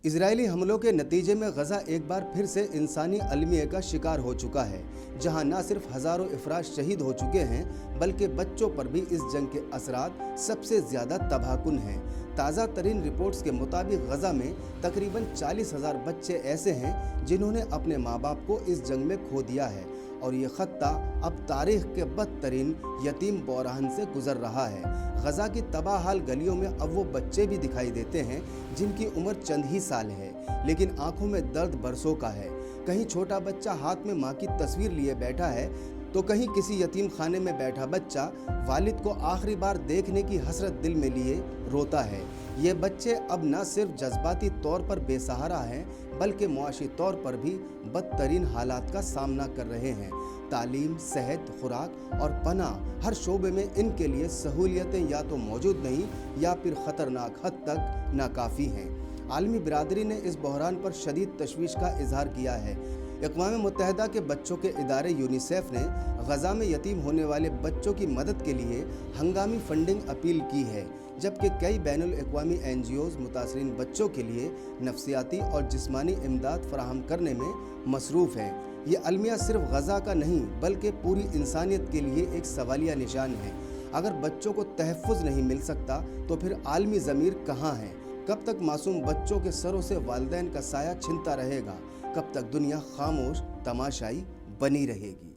Israeli हमलों के नतीजे में गजा एक बार फिर से इंसानी अलमिया का शिकार हो चुका है, जहां न सिर्फ हजारों अफराद शहीद हो चुके हैं बल्कि बच्चों पर भी इस जंग के असरात सबसे ज्यादा तबाहकुन हैं। ताज़ा तरीन रिपोर्ट्स के मुताबिक गजा में तकरीबन 40,000 बच्चे ऐसे हैं जिन्होंने अपने माँ बाप को इस जंग में खो दिया है और ये खत्ता अब तारीख के बदतरीन यतीम बहरान से गुजर रहा है। गजा की तबाह हाल गलियों में अब वो बच्चे भी दिखाई देते हैं जिनकी उम्र चंद ही साल है, लेकिन आंखों में दर्द बरसों का है। कहीं छोटा बच्चा हाथ में माँ की तस्वीर लिए बैठा है तो कहीं किसी यतीम खाने में बैठा बच्चा वालिद को आखिरी बार देखने की हसरत दिल में लिए रोता है। ये बच्चे अब न सिर्फ जज्बाती तौर पर बेसहारा हैं बल्कि मुआशी तौर पर भी बदतरीन हालात का सामना कर रहे हैं। तालीम, सेहत, खुराक और पनाह हर शोबे में इनके लिए सहूलियतें या तो मौजूद नहीं या फिर ख़तरनाक हद तक नाकाफ़ी हैं। आलमी बिरादरी ने इस बहरान पर शदीद तशवीश का इजहार किया है। अक़वाम मुत्तहिदा के बच्चों के इदारे यूनिसेफ ने गजा में यतीम होने वाले बच्चों की मदद के लिए हंगामी फंडिंग अपील की है, जबकि कई बैनुल अक़वामी NGOs मुतासरीन बच्चों के लिए नफ्सियाती और जिस्मानी इमदाद फराहम करने में मसरूफ़ हैं। ये अलमिया सिर्फ गजा का नहीं बल्कि पूरी इंसानियत के लिए एक सवालिया निशान है। अगर बच्चों को तहफ़्फ़ुज़ नहीं मिल सकता तो फिर आलमी ज़मीर कहाँ है? कब तक मासूम बच्चों के सरों से वालिदैन का साया छिनता रहेगा? कब तक दुनिया खामोश तमाशाई बनी रहेगी?